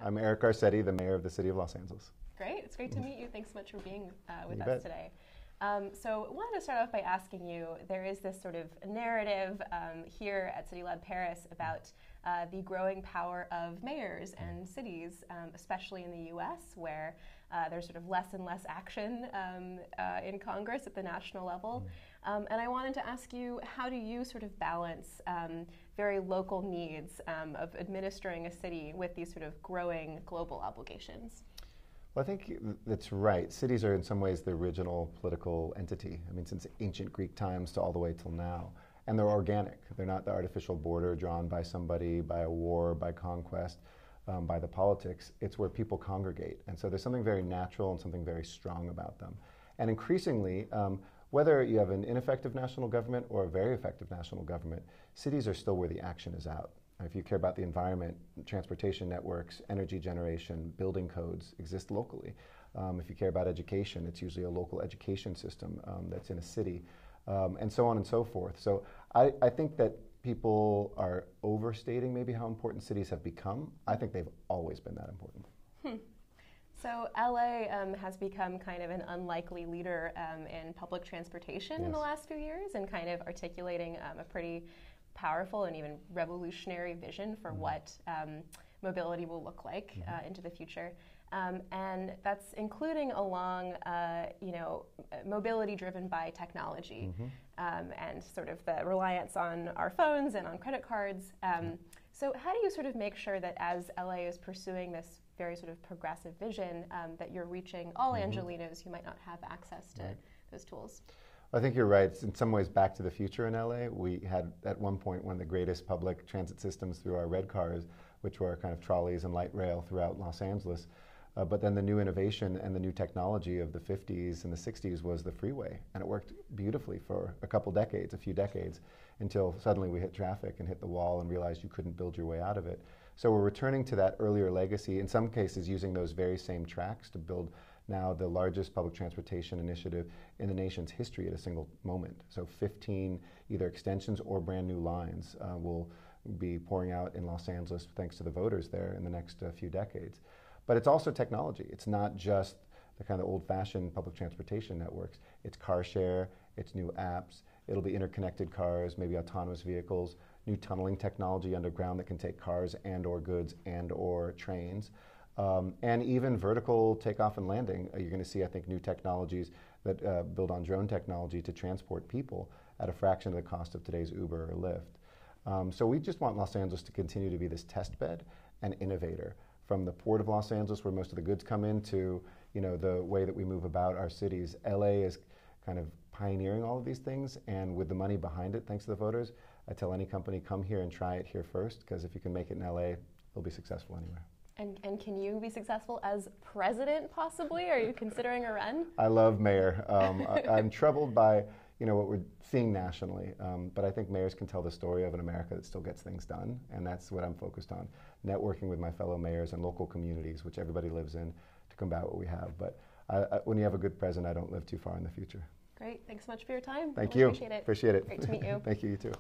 I'm Eric Garcetti, the mayor of the city of Los Angeles. Great. It's great to meet you. Thanks so much for being with You us bet. today. So I wanted to start off by asking you, there is this sort of narrative here at CityLab Paris about the growing power of mayors and cities, especially in the US, where there's sort of less and less action in Congress at the national level. And I wanted to ask you, how do you sort of balance very local needs of administering a city with these sort of growing global obligations? Well, I think that's right. Cities are in some ways the original political entity. I mean, since ancient Greek times to all the way till now. And they're organic. They're not the artificial border drawn by somebody, by a war, by conquest, by the politics. It's where people congregate. And so there's something very natural and something very strong about them. And increasingly, whether you have an ineffective national government or a very effective national government, cities are still where the action is out. If you care about the environment, transportation networks, energy generation, building codes exist locally. If you care about education, it's usually a local education system that's in a city, and so on and so forth. So I think that people are overstating maybe how important cities have become. I think they've always been that important. So LA has become kind of an unlikely leader in public transportation in the last few years, and kind of articulating a pretty powerful and even revolutionary vision for what mobility will look like into the future. And that's including along, mobility driven by technology and sort of the reliance on our phones and on credit cards. So how do you sort of make sure that as LA is pursuing this very sort of progressive vision, that you're reaching all Angelinos who might not have access to those tools? I think you're right. It's in some ways back to the future in LA. We had at one point one of the greatest public transit systems through our red cars, which were kind of trolleys and light rail throughout Los Angeles. But then the new innovation and the new technology of the 50s and the 60s was the freeway. And it worked beautifully for a few decades, until suddenly we hit traffic and hit the wall and realized you couldn't build your way out of it. So we're returning to that earlier legacy, in some cases using those very same tracks to build now the largest public transportation initiative in the nation's history at a single moment. So 15 either extensions or brand new lines will be pouring out in Los Angeles thanks to the voters there in the next few decades. But it's also technology. It's not just the kind of old-fashioned public transportation networks. It's car share, it's new apps, it'll be interconnected cars, maybe autonomous vehicles, new tunneling technology underground that can take cars and or goods and or trains. And even vertical takeoff and landing. You're going to see, I think, new technologies that build on drone technology to transport people at a fraction of the cost of today's Uber or Lyft. So we just want Los Angeles to continue to be this test bed and innovator. From the port of Los Angeles, where most of the goods come in, to the way that we move about our cities. LA is kind of pioneering all of these things, and with the money behind it, thanks to the voters, I tell any company, come here and try it here first, because if you can make it in LA, you'll be successful anywhere. And can you be successful as president, possibly? Are you considering a run? I love mayor. I'm troubled by what we're seeing nationally, but I think mayors can tell the story of an America that still gets things done, and that's what I'm focused on, networking with my fellow mayors and local communities, which everybody lives in, to combat what we have. But when you have a good president, I don't live too far in the future. Great. Thanks so much for your time. Thank you. you. Appreciate it. Appreciate it. Great to meet you. Thank you. You too.